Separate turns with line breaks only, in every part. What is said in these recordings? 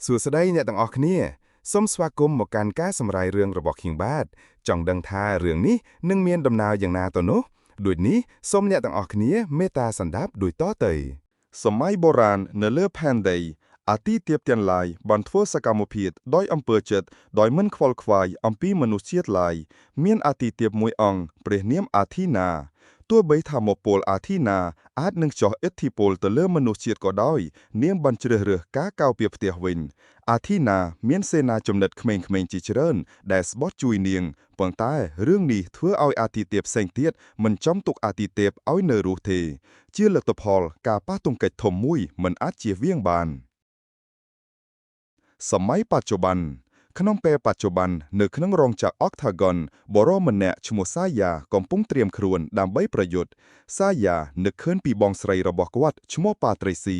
សួស្តីអ្នកទាំងអស់គ្នាសូមស្វាគមន៍មកកាន់ការសម្រាយរឿងរបស់ King Bad ចង់ដឹងថារឿងនេះនឹងមានដំណើរយ៉ាងណាទៅនោះដូចនេះសូមអ្នកទាំងអស់គ្នាមេត្តាសន្តាប់ដូចតទៅសម័យបុរាណនៅលើផែនដីអាទិទេពទាំងឡាយបានធ្វើសកម្មភាពដោយអំពើចិត្តដោយមិនខ្វល់ខ្វាយអំពីមនុស្សជាតិឡើយមានអាទិទេពមួយអង្គព្រះនាមអាធីណាទោះបីថាមកពលអាធីណាអាចនឹងចោះឥទ្ធិពលទៅលើមនុស្សជាតិក៏ដោយនាងបានជ្រើសរើសការកោរពីផ្ទះវិញអាធីណាមានសេនាជំនិតក្មេងៗជាច្រើនដែលស្បត់ជួយនាងប៉ុន្តែរឿងនេះធ្វើឲ្យអាទិទេពផ្សេងទៀតមិនចំទុកអាទិទេពឲ្យនៅរស់ទេជាលទ្ធផលការប៉ះទង្គិចធំមួយមិនអាចជៀសវាងបានសម័យបច្ចុប្បន្នក្នុងពេលបច្ចុប្បន្ននៅក្នុងរោងចក្រ Octagon បរិមម្នាក់ឈ្មោះសាយ៉ាកំពុងត្រៀមខ្លួនដើម្បីប្រយុទ្ធសាយ៉ានឹកឃើញពីបងស្រីរបស់គាត់ឈ្មោះប៉ាត្រីស៊ី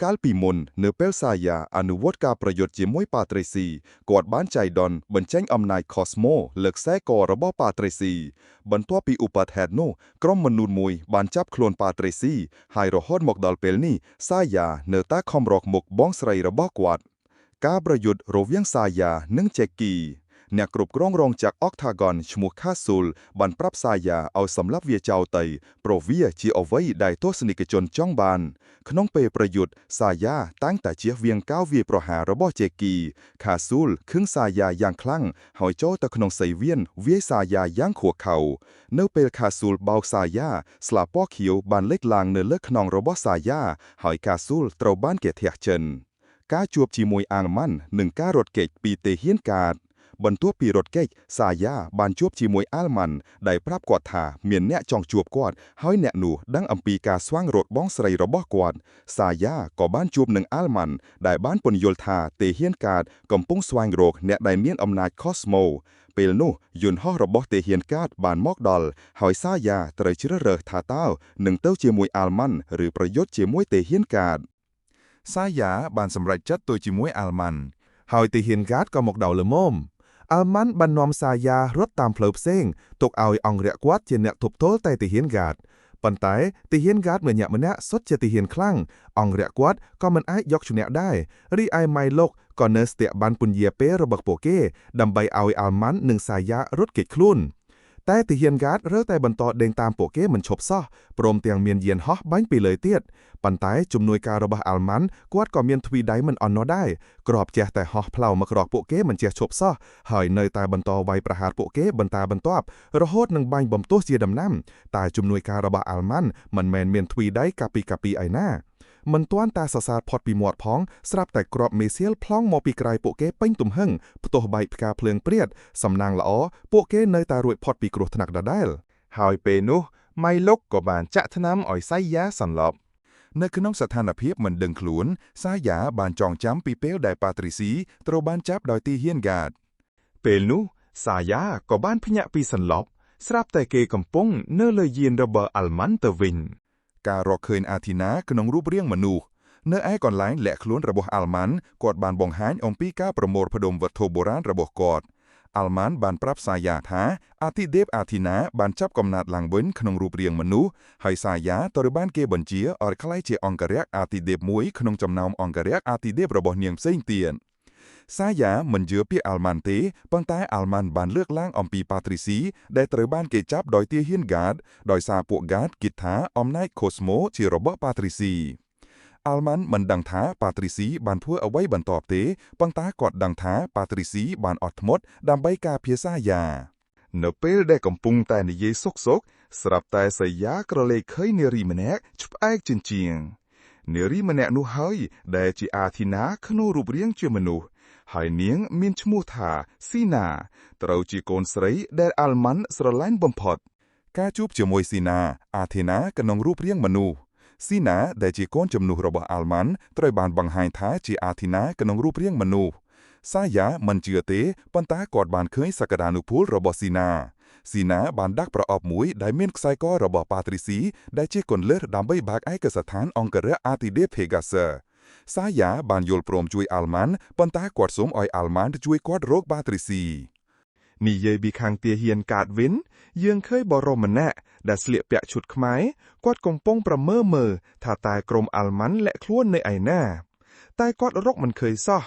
កាលពីមុននៅពេលសាយ៉ាអនុវត្តការប្រយុទ្ធជាមួយប៉ាត្រីស៊ីគាត់បានចៃដន្យបញ្ចេញអំណាច Cosmo លើខ្សែករបស់ប៉ាត្រីស៊ីបន្ទាប់ពីឧបទ្ទហេតុនោះក្រុមមនុស្សមួយបានចាប់ខ្លួនប៉ាត្រីស៊ីហើយរហូតមកដល់ពេលនេះសាយ៉ានៅតែខំរកមុខបងស្រីរបស់គាត់ការប្រយុទ្ធរវាងសាយ៉ានិងជេគីអ្នកគ្រប់គ្រងរោងចក្រ Octagon ឈ្មោះ Kasul បានប្រាប់សាយ៉ាឲ្យសម្លាប់វាចោលទៅព្រោះវាជាអ្វីដែលទស្សនិកជនចង់បានក្នុងពេលប្រយុទ្ធសាយ៉ាតែងតែជៀសវាងការវាយប្រហាររបស់ជេគី Kasul ខឹងសាយ៉ាយ៉ាងខ្លាំងហើយចូលទៅក្នុងសីវៀនវាយសាយ៉ាយ៉ាងខួខៅនៅពេល Kasul បោកសាយ៉ាស្លាបពណ៌ខៀវបានលេចឡើងនៅលើខ្នងរបស់សាយ៉ាហើយ Kasul ត្រូវបានគេធាក់ចិនការជួបជាមួយអាងម៉ាន់និងការរត់គេចពីទាហានកាតបន្ទាប់ពីរត់គេចសាយ៉ាបានជួបជាមួយអាល់ម៉ាន់ដែលប្រាប់គាត់ថាមានអ្នកចង់ជួបគាត់ហើយអ្នកនោះដឹងអំពីការស្វែងរកបងស្រីរបស់គាត់សាយ៉ាក៏បានជួបនឹងអាល់ម៉ាន់ដែលបានពន្យល់ថាទាហានកាតកំពុងស្វែងរកអ្នកដែលមានអំណាច Cosmo ពេលនោះយន្តហោះរបស់ទាហានកាតបានមកដល់ហើយសាយ៉ាត្រូវជ្រើសរើសថាតើនឹងទៅជាមួយអាល់ម៉ាន់ឬប្រយុទ្ធជាមួយទាហានកាតសាយ៉ាបានសម្រេចចិត្តទៅជាមួយអាល់ម៉ាន់ហើយទាហានកាតក៏មកដល់ល្មមអាល់ម៉ាន់បាននាំសាយ៉ារត់តាមផ្លូវផ្សេងទុកឲ្យអង្គរៈគាត់ជាអ្នកទប់ទល់តែទាហានកាតប៉ុន្តែទាហានកាតម្នាក់សុទ្ធជាទាហានខ្លាំងអង្គរៈគាត់ក៏មិនអាចយកឈ្នះដែររីឯម៉ៃឡុកក៏នៅស្ទាក់បានពន្យាពេលរបស់ពួកគេដើម្បីឲ្យអាល់ម៉ាន់និងសាយ៉ារត់គេចខ្លួនតែទាហានកាតរើតែបន្តដេញតាមពួកគេមិនឈប់សោះព្រមទាំងមានយានហោះបាញ់ពីលើទៀតប៉ុន្តែជំនួយការរបស់អាល់ម៉ាន់គាត់ក៏មានទ្វីដៃមិនអន់នោះដែរគ្រាប់ចេះតែហោះផ្លៅមករកពួកគេមិនចេះឈប់សោះហើយនៅតែបន្តវាយប្រហារពួកគេបន្តបន្ទាប់រហូតនឹងបាញ់បំទោសជាដំណាំតែជំនួយការរបស់អាល់ម៉ាន់មិនមែនមានទ្វីដៃកាពីឯណាមិនទាន់តែសរសើរផុតពីមាត់ផងស្រាប់តែគ្រាប់មេសៀលប្លង់មកពីក្រៅពួកគេពេញទំហឹងផ្ទោះបែកផ្កាភ្លើងព្រាតសំណាងល្អពួកគេនៅតែរួចផុតពីគ្រោះថ្នាក់ដដែលហើយពេលនោះម៉ៃឡុកក៏បានចាក់ថ្នាំឲ្យសាយ៉ាសន្លប់នៅក្នុងស្ថានភាពមិនដឹងខ្លួនសាយ៉ាបានចងចាំពីពេលដែលប៉ាត្រីស៊ីត្រូវបានចាប់ដោយទាហានកាតពេលនោះសាយ៉ាក៏បានភ្ញាក់ពីសន្លប់ស្រាប់តែគេកំពុងនៅលើយានរបស់អាល់ម៉ាន់ទៅវិញការរកឃើញអាធីណាក្នុងរូបរាងមនុស្សនៅឯកន្លែងលាក់ខ្លួនរបស់អាល់ម៉ាន់គាត់បានបង្ហាញអំពីការប្រមូលផ្ដុំវត្ថុបុរាណរបស់គាត់អាល់ម៉ាន់បានប្រាប់សាយ៉ាថាអាទិទេពអាធីណាបានចាប់កំណើតឡើងវិញក្នុងរូបរាងមនុស្សហើយសាយ៉ាត្រូវបានគេបញ្ជាឲ្យក្លាយជាអង្គរក្សអាទិទេពមួយក្នុងចំណោមអង្គរក្សអាទិទេពរបស់នាងផ្សេងទៀតសាយ៉ាមិនជឿពាក្យអាល់ម៉ាន់ទេប៉ុន្តែអាល់ម៉ាន់បានលើកឡើងអំពីប៉ាត្រីស៊ីដែលត្រូវបានគេចាប់ដោយទាហានកាតដោយសារពួកកាតគិតថាអំណាច Cosmo ជារបស់ប៉ាត្រីស៊ីអាល់ម៉ាន់មិនដឹងថាប៉ាត្រីស៊ីបានធ្វើអ្វីបន្ទាប់ទេប៉ុន្តែគាត់ដឹងថាប៉ាត្រីស៊ីបានអត់ធ្មត់ដើម្បីការពារសាយ៉ានៅពេលដែលកំពុងតែនិយាយសុកស្រាប់តែសាយ៉ាក្រឡេកឃើញនារីម្នាក់ឆ្ផ្អែកជាជាងនារីម្នាក់នោះហើយដែលជាអាធីណាក្នុងរូបរាងជាមនុស្សហើយនាងមានឈ្មោះថាស៊ីណាត្រូវជាកូនស្រីដែលអាល់ម៉ាន់ស្រឡាញ់បំផុតការជួបជាមួយស៊ីណាអាធីណាក្នុងរូបរាងមនុស្សស៊ីណាដែលជាកូនជំនួសរបស់អាល់ម៉ាន់ត្រូវបានបង្ហាញថាជាអាធីណាក្នុងរូបរាងមនុស្សសាយ៉ាមិនជឿទេប៉ុន្តែគាត់បានឃើញសក្តានុពលរបស់ស៊ីណាបានដាក់ប្រអប់មួយដែលមានខ្សែករបស់ប៉ាត្រីស៊ីដែលជាគន្លឹះដើម្បីបើកឯកសណ្ឋានអង្គរៈអាទិទេព Pegasus សាយ៉ាបានយល់ព្រមជួយអាល់ម៉ាន់ប៉ុន្តែគាត់សូមឲ្យអាល់ម៉ាន់ជួយគាត់រកប៉ាត្រីស៊ីនិយាយពីខាងទាហានកាតវិញយើងឃើញបរិមម្នាក់ដែលស្លៀកពាក់ឈុតខ្មែរគាត់កំពុងប្រមើមើថាតើក្រុមអាល់ម៉ាន់លាក់ខ្លួននៅឯណាតែគាត់រកមិនឃើញសោះ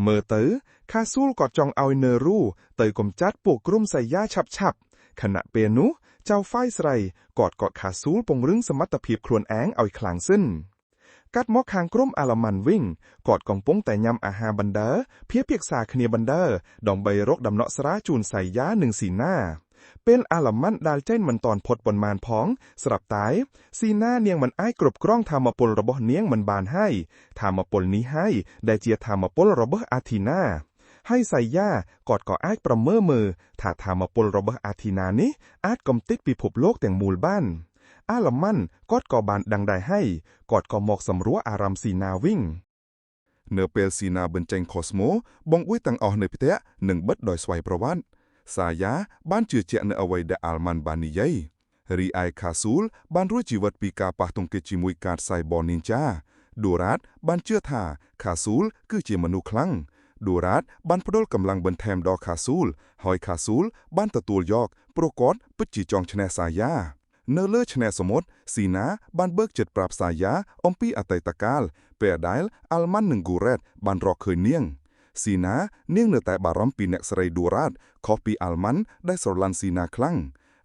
เมื่อตื้อคาซูลก็จองเอาเนรูเตยกมจัดปวกกลุ่มใส่ยาฉับขณะเปนุเจ้าฝ้ายใส่กอดคาซูลปงรึงสมรรถภีพครวนแองเอาคลางสิ้นกัดหมอคางกลุ่มอาลมันวิ่งกอดกองปงแต่ยำอาหารบันเดอเพียกษาคเนียบันเดอดองใบรกดำเนาะสระจูนใส่ยาหนึ่งสีหน้าเป็นอาลมันดาลเจนมันตอนพดบนมานพ้องสลับตายสีหน้าเนียงมันอ้ายกรบกล้องทามาปลระบบเนียงมันบานให้ทามาปลนี้ให้ได้เจียทามาปลระบบอาทีนาให้ใส่ย่ากอดก่ออ้ายประเมื่อมือถ้าทามาปลระบบอาทีนานี้อาจกมติดปีผบโลกแต่งมูลบ้านอาลมันกอดก่อบานดังใดให้กอดก่อหมอกสำรัวอารามสีนาวิ่ง
เนเปลสีนาเบนเจงคอสโมบงอุ้ยตังออกในพิเตะหนึ่งเบิดดอยสวยประวันสายาบ้านจือเจเนเอาไว้เดอัลมันบานิยัยรีไอคาซูลบ้านรู้จีวัดปีกาปะตงเกจิมุยการไซบอนินจาดูรัดบ้านเชื่อท่าคาซูลคือเจมนุคลังดูรัดบ้านพดลกำลังบนแทมดอคาซูลหอยคาซูลบ้านตะตูลยอกโปรกอดปึจีจองชนะสายาเนเลอร์ชนะสมดสีนาบ้านเบิกเจ็ดปราบสายาอมปีอัตตกาลเปียดายลอัลมันหนึ่งกูเรตบ้านรอเคยเนียงสีนาเนียงเนื้อแต่บารอมปีเนกสไรดูรัดขอปีอัลมันได้สรลันสีนาคลัง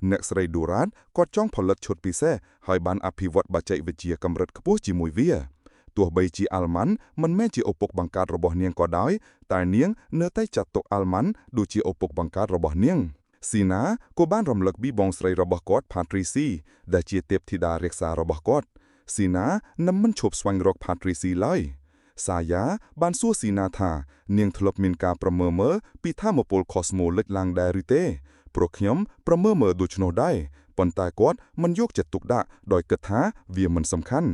เนกสไรดูรัดก็จ้องผลชดปีเซ่หอยบันอภิวัตบาใจวิจียกำรัดขปูจิมวยเวียตัวใบจีอัลมันแม่จีอปกบังการระบบเนียงก็ได้แต่เนียงเนื้อใต้จัดตกอัลมันดูจีอปกบังการระบบเนียงสีนาก็บ้านรำลึกบีบองสไรระบบกอดพาทริซีได้จีเตบธิดาเรียกษาระบบกอดสีนานำมันฉบสวงรกพาทริซีเลยสายาบ้านสู้สีนาธาเนียงทลบมินกาประเมอเมอปีท่ามโปลคอสโมเล็กลางไดริเต้โปรขยมประเมอเมอดูชโนได้ปนตายกอดมันยกเจ็ดตุกดะโดยกระทาเวียมันสำคัญ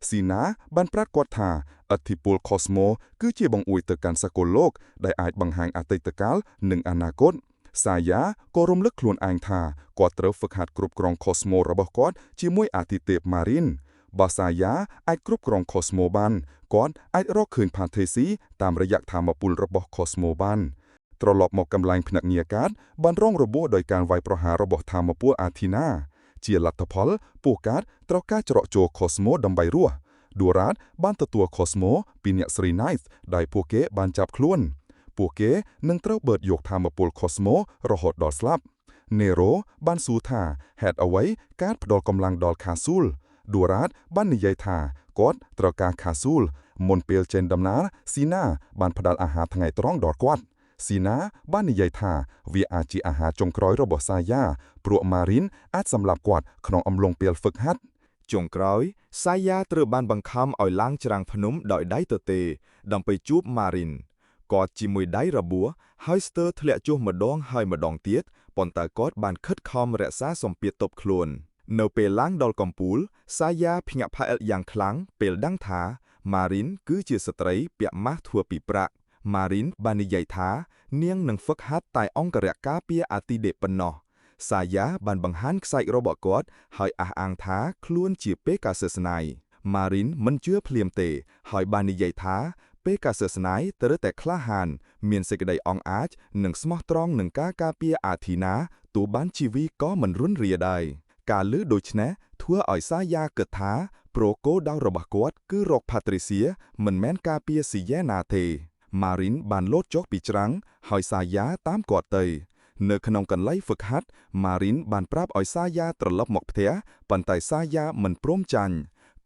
สีนาบ้านปราดกอดทาอธิปูลคอสโมคือเจียบังอุยเตการสกลโลกได้อาจบังหางอาติตกาลหนึ่งอนาคตสายาก็รมลึกคลวนอ่างทากอดเตรฝึกหัดกรุบกรองคอสโมระบบกอดจีมวยอาติเตบมารินบาสายาไอกรุบกรองคอสโมบันก่อนไอรอกคืนผ่านเทซีตามระยะทางมาปุลระบบคอสโมบันตรลอบหมอกกำลังพนักเงียการบันร่องระบบโดยการไวประหารระบบทางมาปุลอาทีนาเจียลัตพอลปูการตรอกาจระโจคอสโมดำใบรั่วดูรัดบ้านตัวคอสโมปีเนสรีไนส์ได้พวกเกบานจับคล้วนพวกเกนึ่งเต้าเบิดยกทางมาปุลคอสโมระหดดอสลับเนโรบ้านสูธาแฮดเอาไว้การพดอลกำลังดอลคาซูลดูรัดบ้านนิยายทากอดตรกาคาซูลมนเปลเจนดำนาซีนาบ้านพดัลอาหารทั้งไงตร้องดอดกวัดซีนาบ้านนิยายทาวีอาจีอาหารจงคร้อยระบบสายาปลวกมารินอาจสำหรับกวาดขนมอำลงเปลฝึกฮัด
จงกร้อยสายาเตรบานบังคำอ่อยล้างจรังพนุมดอยได้เตเตดำไปจูบมารินกอดจิมวยได้ระบัวไฮสเตอร์ทะเลจูมาดองไฮมาดองเตียดปอนตากอดบานคัดคอมและซาสมเปียตบโคลนเนเปล้างดอลกอมปูลสายาพิงพาเอลอย่างคลังเปลดังถามารินคือเจียสตรีเปียมาทัวปีประมารินบานิใหญ่ถาเนียงหนังฟักฮัดตายอ่องกระเรกาเปียอาติเดปนอสายาบันบังฮันใส่ระบบกอดหอยอาอังท้าคล้วนจีเปกาเซสไนมารินมันเชื่อเพลียมเตหอยบานิใหญ่ท้าเปกาเซสไนเตอแต่คลาหานเมียนเซกไดอองอาร์จหนึ่งสมอตรองหนึ่งกาเปียอาทีนาตัวบ้านชีวีก็มันรุนเรียได้การลื้อโดยชนะทั่วอ่อยสายาเกิดท้าโปรโกดาวระบกอดคือรกพาตริเซียมันแม้นกาเปียสีแยนาเทมารินบานโลดจกปีจรังหอยสายาตามกอดเตยเนื้อขนมกันไล่ฝึกฮัดมารินบานปราบอ่อยสายาตรลบหมกเทียปันไตสายามันพร้อมจัน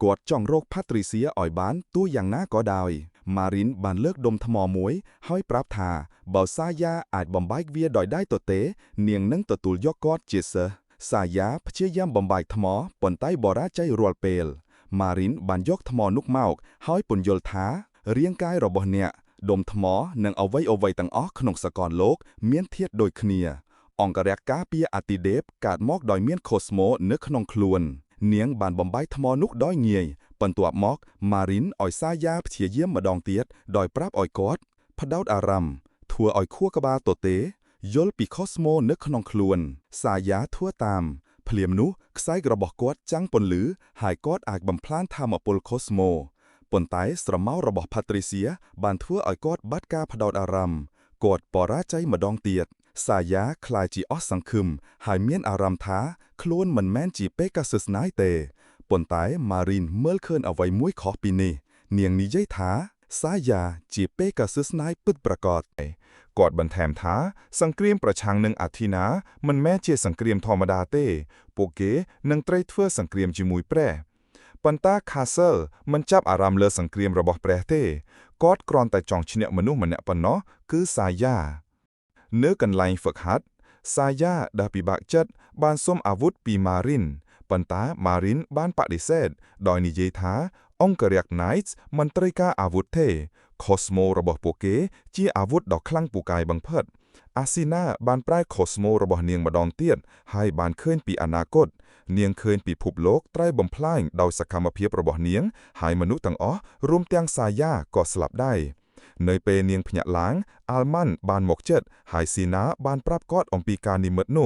กอดจ้องโรคพาตริเซียอ่อยบ้านตัวอย่างหน้าก็ดาวมารินบานเลิกดมทมอมวยห้อยปราบทาเบาสายาอาจบอมไบเวียดอยได้ตัวเตเนียงนั่งตัวตูลยกกอดเจเซสายาพเชียยามบอมไบทมอปนใต้บอราใจรัวเปลมารินบานยกทมอนุกเมาห้อยปนยลท้าเรียงกายระบบเนี่ยดมทมอนังเอาไว้ตั้งออกขนมสกอนโลกเมียนเทียดโดยเคลียองกระแรกกาเปียอาติเดฟกาดมอกดอยเมียนโคสโมเนื้อขนมคลวนเนียงบานบอมไบทมอนุกดอยเงียปันตัวมอกมารินอ่อยสายาเฉียเยี่ยมมาดองเตียดดอยปราบอ่อยกอดพดาวอารัมทัวอ่อยคั่วกบาโตเตยลปีคอสโมเนื้อขนมคลวนสายาทั่วตามเพลียมนุไซกระบอกกอดจังปนหรือหายกอดอากบำพลานทามอปลคอสโมปนไตสระเมาระบบพาตริเซียบานทั่วอ่อยกอดบัดกาพดาวอารัมกอดปอราใจมาดองเตียดสายาคลายจีออสสังคึมหายเมียนอารัมท้าโคลนเหมือนแมนจีเปกาซึสไนเตปนไตมารินเมื่อเคินเอาไว้มุ้ยขอปีนีเนียงนี้ใจท้า
สายาจีเปกาซึสไนปึดประกอบกอดบันแถมท้าสังเกรียมประชังหนึ่งอาทินามันแม้เจสังเกรียมธรรมดาเต้โปเกนังไตรเทื่อสังเกรียมจิมุยแปรปันตาคาเซลมันจับอารามเลอสังเกรียมระบบแปรเต้กอดกรอนแต่จองชิเนะมนุษย์มันเนะปนเนาะคือสายาเนื้อกันไลฝึกหัดสายาดาปิบักจัดบานส้มอาวุธปีมารินปันตามารินบ้านปะดิเซดดอยนิเยท้าองกเรียกไนท์มันตริกาอาวุธเทคอสโมระบบโปเกจีอาวุธดอกคลั่งปูกายบังเพิดอาซีนาบานปลายคอสโมระบบเนียงมาดอนเตียนให้บานเคลื่อนปีอนาคตเนียงเคลื่อนปีภูโลกใต้บำพลายดาวสกรรมเพียบระบบเนียงหายมนุษย์ตังอ้อรวมเตียงสายาก็สลับได้เนยเปเนียงพญะล้างอัลมันบานหมกเจ็ดหายซีนาบานปรับกอดอมปีการนิมดโน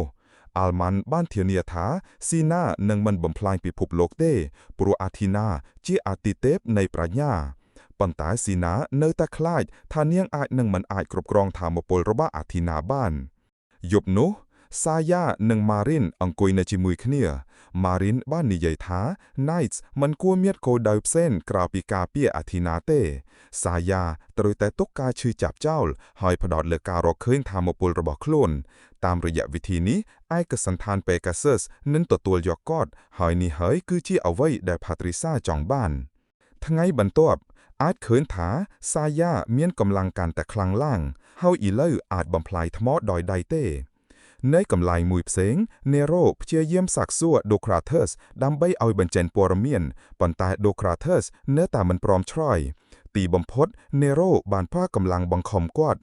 อัลมันบ้านเทียเนียถาซีนาหนึ่งมันบ่มพลายปีภพโลกเต้ปรัวอาทินาจีอาติเตปในปราญญาปันตายซีนาเนตะคลายทาเนียงอาจหนึ่งมันอาจกรบกรองธามปลระบะอาทินาบ้านยบนุสายาหนึ่งมารินอังกุยในจิมุยขเนียมารินบ้านนิยัยท้าไนท์มันกัวเมียดโคดาวเส้นกราวปีกาเปียอาทินาเต้สายาตรุยแต่ตกกาชื่อจับเจ้าหอยพดอดเลการอเคยทามปลระบะโคลนตามระยะวิธีนี้ไอ้กสันธานเปกาซัสนั้นตัวยอกกอดหอยนี่เฮยคือที่เอาไว้ได้พาตริซาจองบ้านทั้งไงบรรทบอาจเขินถาสายาเมียนกำลังการแต่คลังล่างเฮาอีเล่อาจบำพลายทมอดอยไดเต้ในกำไลมุยเสงเนโรเชียเยี่ยมสักซัวโดคราเทสดำใบเอาบรรเจนปวรเมียนปันตายโดคราเทสเนื้อตามันปลอมทรอยตีบำพดเนโรบานผ้ากำลังบังคอมกวด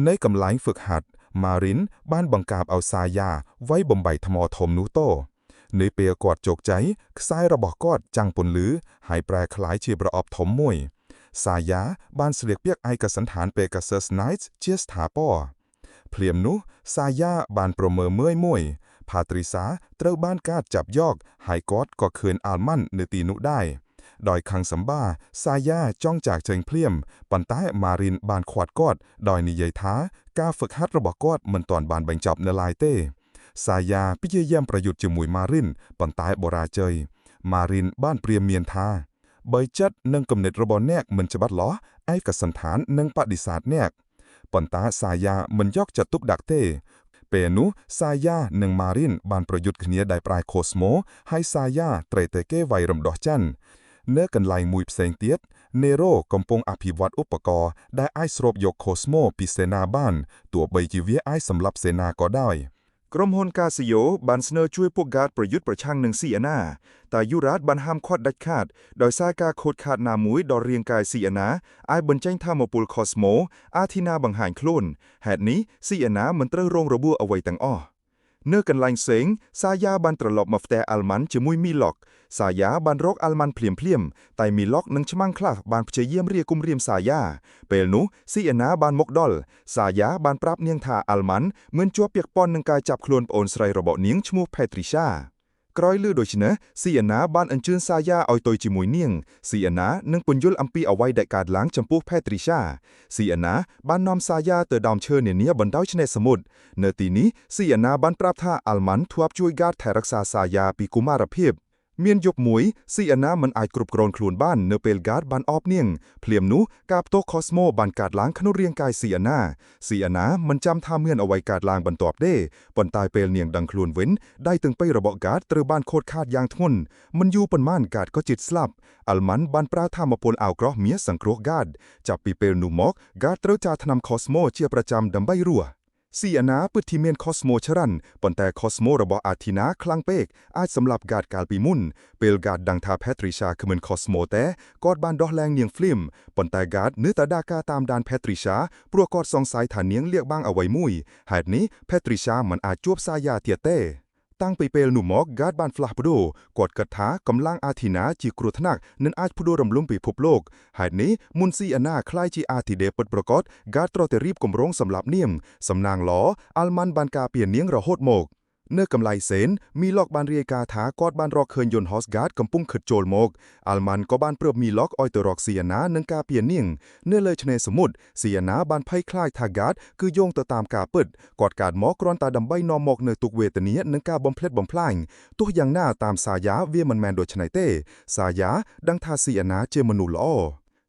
ในกำไลฝึกหัดมารินบ้านบังกาบเอาสายาไว้บ่มใบทมอทมนูโตในเปียกอดโจกใจซ้ายระบอกกอดจังปนลือหายแปรคล้ายเชียบระอบถมมวยสายาบ้านเสลียกเปียกไอกสันฐานเปกาเซสไนท์เชียสถาป้อเพลียมนุสายาบานโปรเมอร์เมื่อยมวยพาตริสาเต้าบ้านกาดจับยอกหายกอดก็เคินอาลมันในตีนุได้ดอยคังสัมบ้าสายาจ้องจากเจิงเพลียมปันต้ามารินบานขวดกอดดอยนิเยท้ากาฝึกฮัดระบอกกอดเหมือนตอนบานแบ่งจับเนลายเต้สายาพิเยเยี่ยมประยุทธ์จมุยมารินปันต้าบราเจยมารินบ้านเปรียมเมียนทาใบจัดนึ่งกำเนิดระบอแนกเหมือนฉบัดล้อไอ้กับสันฐานนึ่งปฏิสาทแนกปันต้าสายาเหมือนยอกจัดตุกดักเต้เปนุสายาหนึ่งมารินบานประยุทธ์ขเนียได้ปลายโคสโมให้สายาเตรเตเกไวรำดอกจันเนื้อกันไลมุยเสงเตียดเนโรกำปงอภิวัตอุปกรณ์ได้ไอสโรบยกโคสโมปิเซนาบ้านตัวใบจีเวียไอสำหรับเสนาก็ได้กรมฮนกาซิโยบันเสนอช่วยพวกการประยุทธ์ประชังหนึ่งสี่อนาแต่ยุรัฐบันห้ามควดดัดขาดโดยซากาโคดขาดนามุยดอเรียงกายสี่อนาไอบนแจ้งท่ามปุลคอสโมอาทินาบังหานโคลนแห่นี้สี่อนามันเตอโรงระบัวเอาไว้ตั้งอ้อเนื้อกันไลเสงสายาบันตรลบมาฟแต่อัลมันจะมุยมีล็อกสายาบันรกอัลมันเพลี่ยมแต่มีล็อกนังชมังคลาบันเฉยเยี่ยมเรียกุมเรียมสายาเปลนุซีอนาบันมกดอลสายาบันปรับเนียงทาอัลมันเหมือนจัวเปียกปอนนังกายจับโคลนปอนสไรระบบเนียงชมูแพทริชากรอยลือโดยชนะซีอนาบันอันเชิญสายาเอาตัวจิมุยเนียงซีอนานังปุญยุลอัมปีเอาไว้ได้การล้างจำพวกแพทริชาซีอนาบันนอมสายาเตอดาวเชิญเนี่ยบนดาวชนะสมุทรเนตีนี้ซีอนาบันปรับท่าอัลมันทวบช่วยการแทรักษาสายาปีกุมารเพียบเมียนยกมวยซีอนามันอาจกรุบกรอนคลูนบ้านเนเปลการ์ดบันออบเนียงเพลียมนุกาบโตคอสโมบันการล้างขนุเรียงกายซีอนามันจำท่าเมือนเอาไว้การล้างบันตอบได้ปนตายเปลเนียงดังคลูนเว้นได้ตึงไประเบาะการ์ดเตอบ้านโคตรคาดยางทุนมันอยู่ปนม่านการ์ดก็จิตสลับอัลมันบันปราท่ามาปนเอากรอเมียสังโครกการ์ดจับปีเปลนูมอกการ์ดเตอจาทนำคอสโมเชียประจำดำใบรัวซีอนาปืดทีเมียนคอสโมชรันปนแต่คอสโมระบออาทินาคลังเปกอาจสำหรับการกาลปีมุนเปลการดังทาแพทริชาคือเหมือนคอสโมแต่กอดบานดอกแรงเนียงฟิล์มปนแต่การเนื้อตาดากาตามดานแพทริชาปลัวกอดสองสายฐานเนียงเรียกบ้างเอาไว้มุยหาดนี้แพทริชามันอาจจวบสายาเตียเต้ตั้งไปเปลหนุ่มมอกการ์ดบานฟลาปโดกดกระทากำลังอาทินาจีกรุทนักนั้นอาจพุโดรำลุ่มปีพบโลกหายนี้มุนซีอนาคล้ายจีอาทิเดปดประกอบการ์ดตรอเตรีบกลมร้องสำหรับเนียมสำนางล้ออัลมันบานกาเปลี่ยนเนียงระโหดโมกเนื้อกำไลเซนมีล็อกบานเรียกาถากอดบานรอกเคินยนฮอสการ์ดกำปุ้งขดโจลโมกอัลมันก็บานเปรียบมีล็อกออยเตอรอกเซียนานังกาเปลี่ยนเนียงเนื้อเลยชเนสมุดเซียนาบานไพ่คล้ายทาการ์ดคือโยงต่อตามกาเปิดกอดการหมอกรอนตาดำใบนอมมอกเนตุกเวตเนียนังกาบอมเพล็ดบอมพลายตัวอย่างหน้าตามสายาเวียมันแมนโดยชไนเต้สายาดังทาเซียนาเจมนูลอ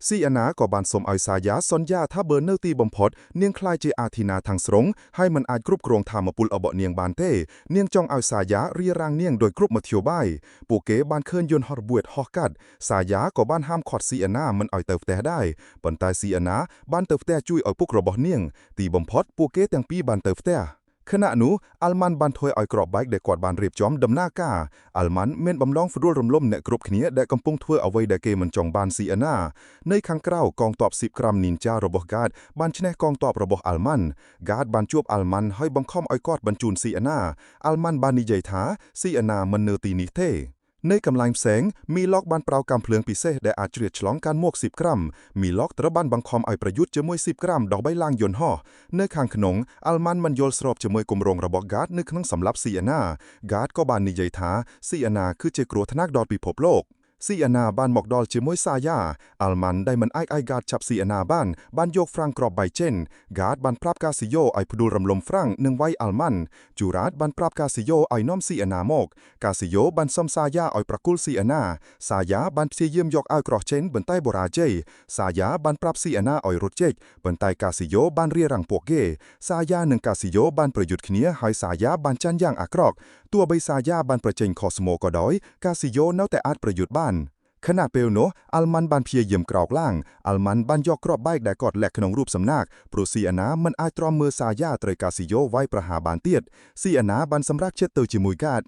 ស៊ីអាណាក៏បានសុំឲ្យសាយ៉ាសន្យាថាបើនៅទីបំផុតនាងខ្លាយជាអាធីណាទាំងស្រុងហើយមិនអាចគ្រប់គ្រងថាមពលរបស់នាងបានទេនាងចង់ឲ្យសាយ៉ារៀបរាងនាងដោយគ្រប់មធ្យោបាយពួកគេបានឃើញយន្តហោះរបួសហោះកាត់សាយ៉ាក៏បានហាមឃាត់ស៊ីអាណាមិនឲ្យទៅផ្ទះដែរប៉ុន្តែស៊ីអាណាបានទៅផ្ទះជួយឲ្យពុករបស់នាងទីបំផុតពួកគេទាំងពីរបានទៅផ្ទះខណៈនោះអាល់ម៉ាន់បានធ្វើឲ្យក្របបែកដែលគាត់បានរៀបចំដំណើរការអាល់ម៉ាន់មានបំណងផ្ដួលរំលំអ្នកគ្រប់គ្នាដែលកំពុងធ្វើអ្វីដែលគេមិនចង់បានស៊ីអាណានៅខាងក្រៅកងទ័ព10ក្រាមនីនចារបស់ហ្គាតបានឈ្នះកងទ័ពរបស់អាល់ម៉ាន់ហ្គាតបានជួបអាល់ម៉ាន់ហើយបង្ខំឲ្យគាត់បញ្ជូនស៊ីអាណាអាល់ម៉ាន់បាននិយាយថាស៊ីអាណាមិននៅទីនេះទេនៅកំឡុងផ្សេងមីឡុកបានប្រើកាំភ្លើងពិសេសដែលអាចជ្រៀតឆ្លងកាន់មក10ក្រាមមីឡុកត្រូវបានបង្ខំឲ្យប្រយុទ្ធជាមួយ10ក្រាមដើម្បីឡើងយន្តហោះនៅខាងក្នុងអាល់ម៉ាន់មិនយល់ស្របជាមួយគម្រោងរបស់ហ្គាតនៅក្នុងសម្លាប់ស៊ីអាណាហ្គាតក៏បាននិយាយថាស៊ីអាណាគឺជាគ្រោះថ្នាក់ដល់ពិភពលោកស៊ីអាណាបានមកដល់ជាមួយសាយ៉ាអាល់ម៉ាន់ដែលមិនអាចឲ្យហ្គាតចាប់ស៊ីអាណាបានយកហ្វ្រាំងក្របបែកចេញហ្គាតបានប្រាប់កាស៊ីយ៉ូឲ្យផ្ដួលរំលំហ្វ្រាំងនិងវាយអាល់ម៉ាន់ជូរ៉ាតបានប្រាប់កាស៊ីយ៉ូឲ្យនាំស៊ីអាណាមកកាស៊ីយ៉ូបានសុំសាយ៉ាឲ្យប្រគល់ស៊ីអាណាសាយ៉ាបានព្យាយាមយកអាវក្រោះចេញប៉ុន្តែបូរ៉ាជ័យសាយ៉ាបានប្រាប់ស៊ីអាណាឲ្យរត់ចេញប៉ុន្តែកាស៊ីយ៉ូបានរារាំងពួកគេសាយ៉ានិងកាស៊ីយ៉ូបានប្រយុទ្ធគ្នាហើយសាយ៉ាបានចាញ់យ៉ាងអាក្រក់ទោះបីសាយ៉ាបានប្រជែងខូស្មូក៏ដោយកាស៊ីយ៉ូនៅតែអាចប្រយុទ្ធបានខណៈពេលនោះអាល់ម៉ាន់បានព្យាយាមក្រោកឡើងអាល់ម៉ាន់បានយកគ្រាប់បែកដែលគាត់លាក់ក្នុងរូបសំណាកព្រោះស៊ីអាណាមិនអាចទ្រាំមើលសាយ៉ាត្រូវកាស៊ីយ៉ូវាយប្រហារបានទៀតស៊ីអាណាបានសម្រេចចិត្តទៅជាមួយហ្គាត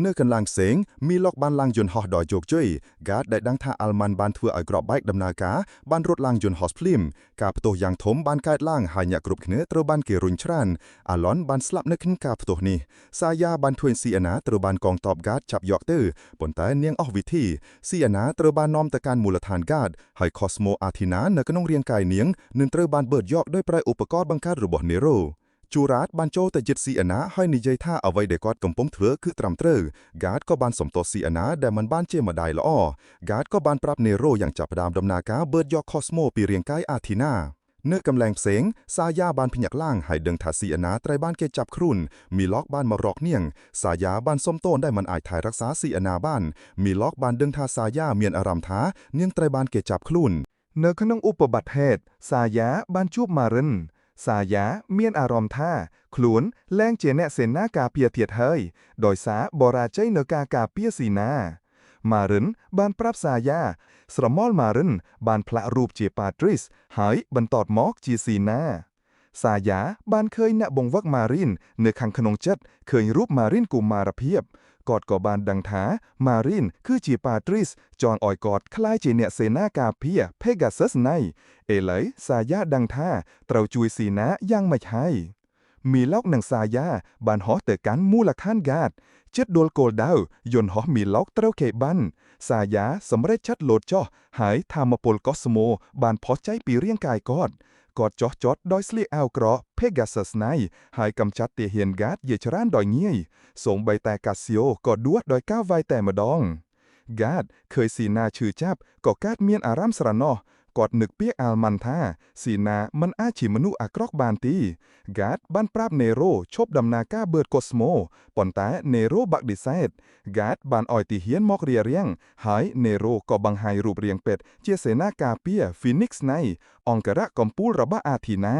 នៅកន្លងផ្សេងមីឡុកបានឡើងយន្តហោះដោយជោគជ័យហ្គាតដែលដឹងថាអាល់ម៉ាន់បានធ្វើឲ្យគ្រាប់បែកដំណើរការបានរត់ឡើងយន្តហោះភ្លាមការផ្ទុះយ៉ាងធំបានកើតឡើងហើយអ្នកគ្រប់គ្នាត្រូវបានគេរុញច្រានអាឡុនបានស្លាប់នៅក្នុងការផ្ទុះនេះសាយ៉ាបានធ្វើស៊ីអាណាត្រូវបានកងទ័ពហ្គាតចាប់យកទៅប៉ុន្តែនាងអស់វិធីស៊ីអាណាត្រូវបាននាំទៅកាន់មូលដ្ឋានហ្គាតហើយខូស្មូអាធីណានៅក្នុងរាងកាយនាងនឹងត្រូវបានបឺតយកដោយប្រើឧបករណ៍បង្កើតរបស់នេរ៉ូជូរ៉ាតបានចូលទៅជិតស៊ីអាណាហើយនិយាយថាអ្វីដែលគាត់កំពុងធ្វើគឺត្រឹមត្រូវហ្គាតក៏បានសំទោសស៊ីអាណាដែលមិនបានជាម្ដាយល្អហ្គាតក៏បានប្រាប់នេរ៉ូយ៉ាងចាប់ផ្ដើមដំណើរការបឺតយកខូស្មូពីរាងកាយអាធីណានៅកំឡុងផ្សេងសាយ៉ាបានភ្ញាក់ឡើងហើយដឹងថាស៊ីអាណាត្រូវបានគេចាប់ខ្លួនមីឡុកបានមករកនាងសាយ៉ាបានសុំទោសដែលមិនអាចថែរក្សាស៊ីអាណាបានមីឡុកបានដឹងថាសាយ៉ាមានអារម្មណ៍ថានាងត្រូវបានគេចាប់ខ្លួននៅក្នុងឧបបត្តិហេតុសាយ៉ាបានជួបម៉ារិនសាយ៉ាមានអារម្មណ៍ថាខ្លួនលែងជាអ្នកសេនាការពារទៀតហើយដោយសារបរាជ័យនៅការការពារស៊ីណាម៉ារិនបានប្រាប់សាយ៉ាស្រមោលម៉ារិនបានផ្លាក់រូបជាប៉ាទ្រីសហើយបន្តមកជាស៊ីណាសាយ៉ាបានឃើញអ្នកបង្វឹកម៉ារីននៅខាងក្នុងចិត្តឃើញរូបម៉ារីនកុមារភាពគាត់ក៏បានដឹងថាម៉ារីនគឺជាប៉ាទ្រីសចង់ឲ្យគាត់ក្លាយជាអ្នកសេនាការពារ Pegasus ណៃឥឡូវសាយ៉ាដឹងថាត្រូវជួយស៊ីណាយ៉ាងម៉េចហើយមីឡុកនិងសាយ៉ាបានហោះទៅកាន់មូលដ្ឋានហ្គាតជិតដួលគោលដៅយន្តហោះមីឡុកត្រូវគេបានសាយ៉ាសម្រេចចិត្តលោតចុះហើយថាមពលកូស្មូបានផុសចេញពីរាងកាយគាត់ចុះចតដោយស្លៀកអាវក្រក់ Pegasus ណៃហើយកម្ចាត់ទាហានហ្គាតជាច្រើនដោយងាយសូម្បីតែកាស៊ីយ៉ូក៏ដួលដោយការវាយតែម្ដងហ្គាតឃើញស៊ីណាឈឺចាប់ក៏កើតមានអារម្មណ៍ស្រណោះគាត់នឹកពាក្យអាល់ម៉ាន់ថាស៊ីណាមិនអាចជាមនុស្សអាក្រក់បានទេហ្គាតបានប្រាប់នេរ៉ូឈប់ដំណើរការបឺតកូស្មូប៉ុន្តែនេរ៉ូបាក់ឌីសេតហ្គាតបានឲ្យទាហានមករារាំងហើយនេរ៉ូក៏បង្ហាញរូបរាងពេទ្យជាសេនាការពារ Phoenix ណៃអង្គរៈកំពូលរបស់អាធីណា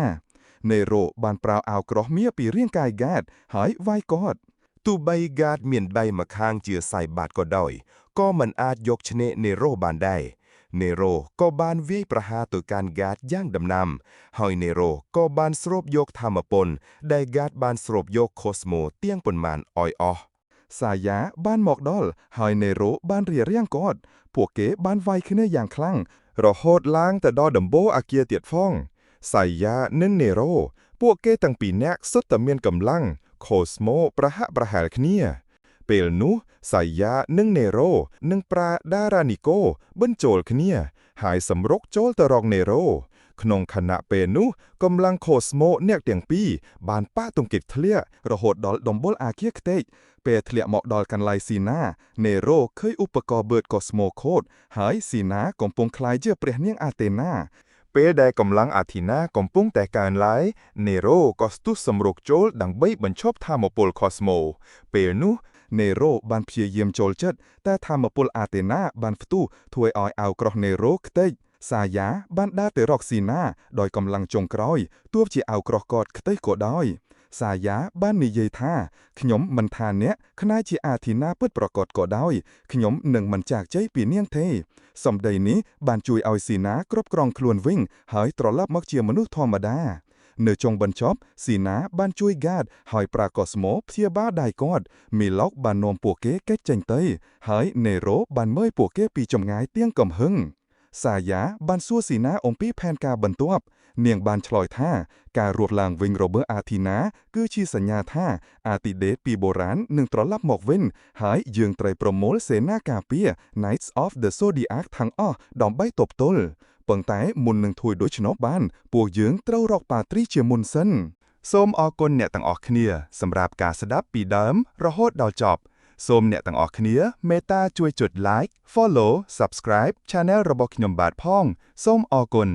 នេរ៉ូបានប្រើអាវក្រោះមៀពីរាងកាយហ្គាតហើយវាយគាត់ទោះបីហ្គាតមានដៃម្ខាងជាសៃបាតក៏ដោយក៏មិនអាចយកឈ្នះនេរ៉ូបានដែរនេរ៉ូក៏បានវាយប្រហារទៅកាន់ហ្គាតយ៉ាងដំណាំហើយនេរ៉ូក៏បានស្រូបយកថាមពលដែលហ្គាតបានស្រូបយកខូស្មូទៀងប៉ុន្មានឲ្យអស់សាយ៉ាបានមកដល់ហើយនេរ៉ូបានរារាំងគាត់ពួកគេបានវាយគ្នាយ៉ាងខ្លាំងរហូតឡើងទៅដល់ដំបូលអគារទៀតផងសាយ៉ានិងនេរ៉ូពួកគេទាំងពីរនាក់សុទ្ធតែមានកម្លាំងខូស្មូប្រហាក់ប្រហែលគ្នាពេលនោះសាយ៉ានិងនេរ៉ូនិងប្រាដារ៉ានីកូបញ្ចូលគ្នាហើយសម្រុកចូលទៅរកនេរ៉ូក្នុងខណៈពេលនោះកម្លាំងខូស្មូអ្នកទាំងពីរបានប៉ះទង្គិចធ្លាក់រហូតដល់ដំបូលអគារខ្ទេចពេលធ្លាក់មកដល់កន្លែងស៊ីណានេរ៉ូឃើញឧបករណ៍បឺតកូស្មូខូតហើយស៊ីណាកំពុងក្លាយជាព្រះនាងអាតេណាពេលដែលកម្លាំងអាធីណាកំពុងតែកើនឡើងនេរ៉ូក៏ស្ទុះសម្រុកចូលដើម្បីបញ្ឈប់ថាមពលកូស្មូពេលនោះនេរ៉ូបានព្យាយាមចូលចិត្តតែថាមពលអាតេណាបានផ្ទុះធ្វើឲ្យអាវក្រោះនេរ៉ូខ្ទេច សាយាបានដើរទៅរកស៊ីណាដោយកម្លាំងចុងក្រោយទោះជាអាវក្រោះកតខ្ទេចក៏ដោយសាយាបាននិយាយថាខ្ញុំមិនថាអ្នកខ្នាយជាអាធីណាពិតប្រាកដក៏ដោយខ្ញុំនឹងមិនចាកចេញពីនាងទេសម្ដីនេះបានជួយឲ្យស៊ីណាគ្រប់គ្រងខ្លួនវិញហើយត្រឡប់មកជាមនុស្សធម្មតានៅចុងបញ្ចប់ស៊ីណាបានជួយហ្គាតហើយប្រាកូស្មូព្យាបាលដៃគាត់មីឡុកបាននាំពួកគេគេចចេញទៅហើយនេរ៉ូបានមើលពួកគេពីចម្ងាយទៀងកំហឹងសាយាបានសួរស៊ីណាអំពីផែនការបន្ទាប់នាងបានឆ្លើយថាការរស់ឡើងវិញរបស់អាធីណាគឺជាសញ្ញាថាអាទិដេតពីបុរាណនឹងត្រឡប់មកវិញហើយយើងត្រូវប្រមូលសេនាការពារ Knights of the Zodiac ទាំងអស់ដើម្បីទប់ទល់ប៉ុន្តែមុននឹងធ្វើដូច្នោះបានពួកយើងត្រូវរកប៉ាត្រីជាមុនសិនសូមអរគុណអ្នកទាំងអស់គ្នាសម្រាប់ការស្ដាប់ពីដើមរហូតដល់ចប់សូមអ្នកទាំងអស់គ្នាមេត្តាជួយចុច Like Follow Subscribe Channel របស់ខ្ញុំបាទផងសូមអរគុណ